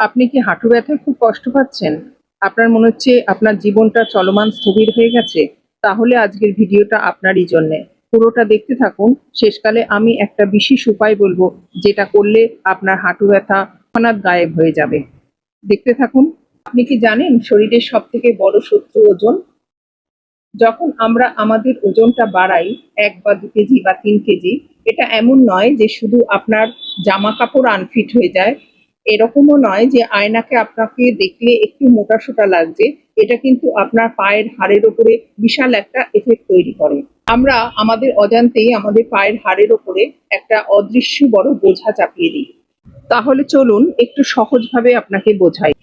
আপনি কি হাঁটু ব্যথায় খুব কষ্ট পাচ্ছেন? আপনার মনে হচ্ছে আপনার জীবনটা চলমান স্থবির হয়ে গেছে? তাহলে আজকের ভিডিওটা আপনারই জন্যে। পুরোটা দেখতে থাকুন। শেষকালে আমি একটা বিশেষ উপায় বলবো, যেটা করলে আপনার হাঁটু ব্যথা তৎক্ষণাৎ গায়েব হয়ে যাবে। দেখতে থাকুন। আপনি কি জানেন শরীরের সবথেকে বড় শত্রু ওজন? যখন আমরা আমাদের ওজনটা বাড়াই ১ বা ২ কেজি বা ৩ কেজি, এটা এমন নয় যে শুধু আপনার জামা কাপড় আনফিট হয়ে যায়, এরকমও নয় যে আয়নাকে আপনাকে দেখলে একটু মোটাসোটা লাগছে। এটা কিন্তু আপনার পায়ের হাড়ের উপরে বিশাল একটা এফেক্ট তৈরি করে। আমরা আমাদের অজান্তেই আমাদের পায়ের হাড়ের উপরে একটা অদৃশ্য বড় বোঝা চাপিয়ে দিই। তাহলে চলুন একটু সহজভাবে আপনাকে বোঝাই।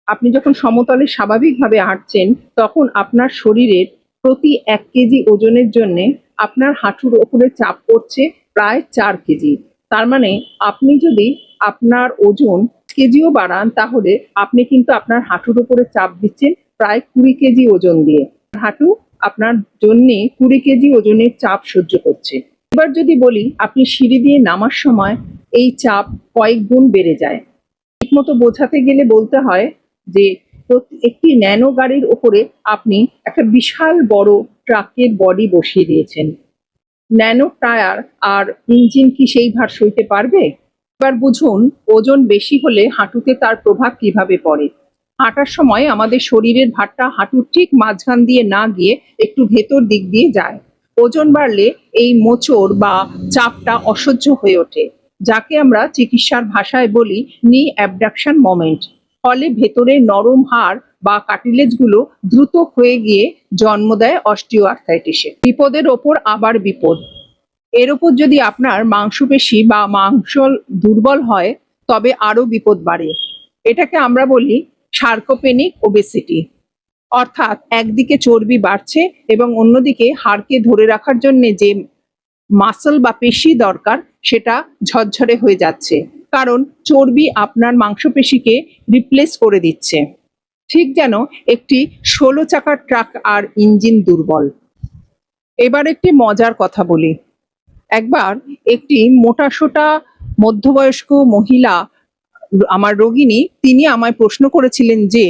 আপনি যখন সমতলে স্বাভাবিকভাবে হাঁটছেন, তখন আপনার শরীরের প্রতি ১ কেজি ওজনের জন্যে আপনার হাঁটুর উপরে চাপ পড়ছে প্রায় ৪ কেজি। তার মানে আপনি যদি আপনার ওজন কেজিও বাড়ান, তাহলে আপনি কিন্তু আপনার হাঁটুর উপরে চাপ দিচ্ছেন প্রায় ২০ কেজি ওজন দিয়ে। হাঁটু আপনার জন্যে ২০ কেজি ওজনের চাপ সহ্য করছে। এবার যদি বলি, আপনি সিঁড়ি দিয়ে নামার সময় এই চাপ কয়েক গুণ বেড়ে যায়। ঠিকমতো বোঝাতে গেলে বলতে হয় যে একটি ন্যানো গাড়ির উপরে আপনি একটা বিশাল বড় ট্রাকের বডি বসিয়ে দিয়েছেন। ন্যানো টায়ার আর ইঞ্জিন কি সেই ভার সইতে পারবে? এবার বুঝুন, ওজন বেশি হলে হাঁটুতে তার প্রভাব কিভাবে পড়ে। হাঁটার সময় আমাদের শরীরের ভারটা হাঁটুর ঠিক মাঝখান দিয়ে না গিয়ে একটু ভেতর দিক দিয়ে যায়। ওজন বাড়লে এই মোচড় বা চাপটা অসহ্য হয়ে ওঠে, যাকে আমরা চিকিৎসার ভাষায় বলি নি অ্যাবডাকশন মোমেন্ট। ফলে ভেতরের নরম হাড় বা কার্টিলেজগুলো দ্রুত ক্ষয়ে গিয়ে জন্ম দেয় অস্টিও আর্থ্রাইটিসের। বিপদের ওপর আবার বিপদ। এর উপর যদি আপনার মাংসপেশি বা মাংস দুর্বল হয়, তবে আরো বিপদ বাড়ে। এটাকে আমরা বলি সার্কোপেনিক ওবেসিটি। অর্থাৎ একদিকে চর্বি বাড়ছে এবং অন্যদিকে হাড়কে ধরে রাখার জন্য যে মাসল বা পেশি দরকার, সেটা ঝরঝরে হয়ে যাচ্ছে, কারণ চর্বি আপনার মাংসপেশিকে রিপ্লেস করে দিচ্ছে। ঠিক যেন একটি ১৬ চাকার ট্রাক আর ইঞ্জিন দুর্বল। এবার একটি মজার কথা বলি। একবার একটি মোটাসোটা মধ্যবয়স্ক মহিলা, আমার রোগিনী, তিনি আমায় প্রশ্ন করেছিলেন যে,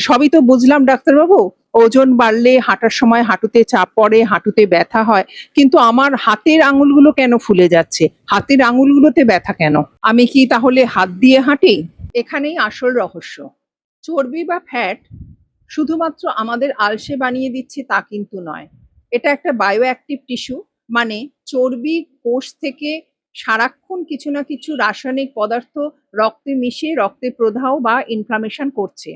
সবই তো বুঝলাম ডাক্তারবাবু, ওজন বাড়লে হাঁটার সময় হাঁটুতে চাপ পড়ে, হাঁটুতে ব্যথা হয়, কিন্তু আমার হাতের আঙুলগুলো কেন ফুলে যাচ্ছে? হাতের আঙুলগুলোতে ব্যথা কেন? আমি কি তাহলে হাত দিয়ে হাঁটি? এখানেই আসল রহস্য। চর্বি বা ফ্যাট শুধুমাত্র আমাদের আলসে বানিয়ে দিচ্ছে তা কিন্তু নয়। এটা একটা বায়ো অ্যাক্টিভ টিস্যু, মানে চর্বি কোষ থেকে সারাক্ষণ কিছু না কিছু রাসায়নিক পদার্থ রক্তে মিশিয়ে রক্তে প্রদাহ বা ইনফ্লামেশন করছে।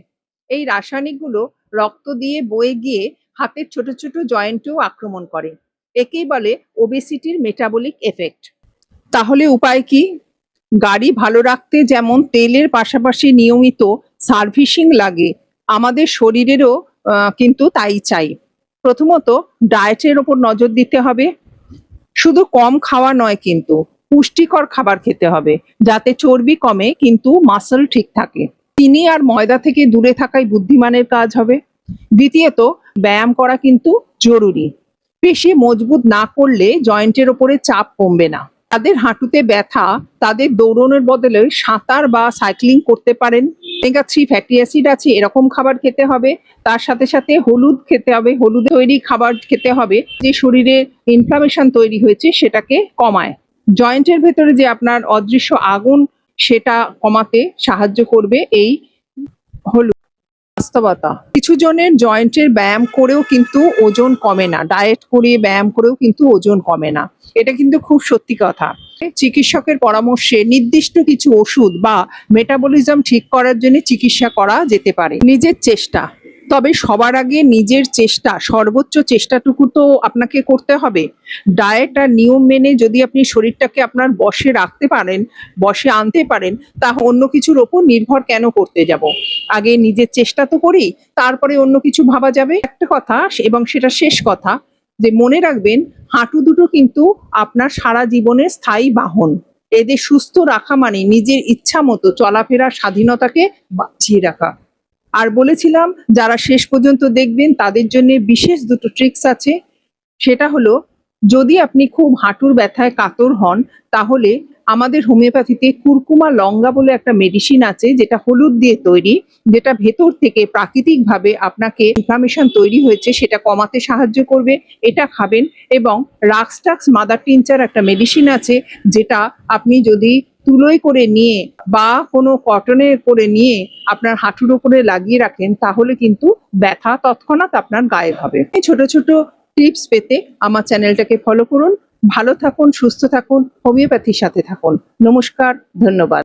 এই রাসায়নিকগুলো রক্ত দিয়ে বয়ে গিয়ে হাতের ছোট ছোট জয়েন্টেও আক্রমণ করে। একেই বলে ওবেসিটির মেটাবলিক এফেক্ট। তাহলে উপায় কি? গাড়ি ভালো রাখতে যেমন তেলের পাশাপাশি নিয়মিত সার্ভিসিং লাগে, আমাদের শরীরেরও কিন্তু তাই চাই। প্রথমত ডায়েটের ওপর নজর দিতে হবে। শুধু কম খাওয়া নয়, কিন্তু পুষ্টিকর খাবার খেতে হবে, যাতে চর্বি কমে কিন্তু মাসল ঠিক থাকে। চিনি আর ময়দা থেকে দূরে থাকাই বুদ্ধিমানের কাজ হবে। দ্বিতীয়ত, ব্যায়াম করা কিন্তু জরুরি। পেশি মজবুত না করলে জয়েন্টের ওপরে চাপ কমবে না। তাদের হাঁটুতে ব্যথা, তাদের দৌড়ানোর বদলে সাঁতার বা সাইক্লিং করতে পারেন। ওমেগা-3 ফ্যাটি অ্যাসিড আছে এরকম খাবার খেতে হবে। তার সাথে সাথে হলুদ খেতে হবে, হলুদ তৈরি খাবার খেতে হবে, যে শরীরে ইনফ্লামেশন তৈরি হয়েছে সেটাকে কমায়। জয়েন্টের ভেতরে যে আপনার অদৃশ্য আগুন, সেটা কমাতে সাহায্য করবে এই হলুদ। বাস্তবতা, কিছু জনের জয়েন্টের ব্যায়াম করেও কিন্তু ওজন কমে না, ডায়েট করে ব্যায়াম করেও কিন্তু ওজন কমে না। এটা কিন্তু খুব সত্যি কথা। চিকিৎসকের পরামর্শে নির্দিষ্ট কিছু ওষুধ বা মেটাবলিজম ঠিক করার জন্য চিকিৎসা করা যেতে পারে। নিজের চেষ্টা, তবে সবার আগে নিজের চেষ্টা, সর্বোচ্চ চেষ্টাটুকু তো আপনাকে করতে হবে। ডায়েট আর নিয়ম মেনে যদি আপনি শরীরটাকে আপনার বশে রাখতে পারেন, বশে আনতে পারেন, তা অন্য কিছুর ওপর নির্ভর কেন করতে যাব? আগে নিজের চেষ্টা তো করি, তারপরে অন্য কিছু ভাবা যাবে। একটা কথা, এবং সেটা শেষ কথা, যে মনে রাখবেন, হাঁটু দুটো কিন্তু আপনার সারা জীবনের স্থায়ী বাহন। এদের সুস্থ রাখা মানে নিজের ইচ্ছা মতো চলাফেরার স্বাধীনতাকে বাঁচিয়ে রাখা। আর বলেছিলাম, যারা শেষ পর্যন্ত দেখবেন তাদের জন্য বিশেষ দুটো ট্রিক্স আছে। সেটা হলো, যদি আপনি খুব হাঁটুর ব্যথায় কাতর হন, তাহলে আমাদের হোমিওপ্যাথিতে কুরকুমা লঙ্গা বলে একটা মেডিসিন আছে, যেটা হলুদ দিয়ে তৈরি, যেটা ভেতর থেকে প্রাকৃতিকভাবে আপনাকে ইনফ্লামেশন তৈরি হয়েছে সেটা কমাতে সাহায্য করবে। এটা খাবেন। এবং রাক্সটাক্স মাদার টিনচার একটা মেডিসিন আছে, যেটা আপনি যদি তুলোয় করে নিয়ে বা কোনো কটনে করে নিয়ে আপনার হাঁটুর উপরে লাগিয়ে রাখেন, তাহলে কিন্তু ব্যথা তৎক্ষণাৎ আপনার গায়েব হবে। এই ছোট ছোট টিপস পেতে আমার চ্যানেলটাকে ফলো করুন। ভালো থাকুন, সুস্থ থাকুন, হোমিওপ্যাথির সাথে থাকুন। নমস্কার, ধন্যবাদ।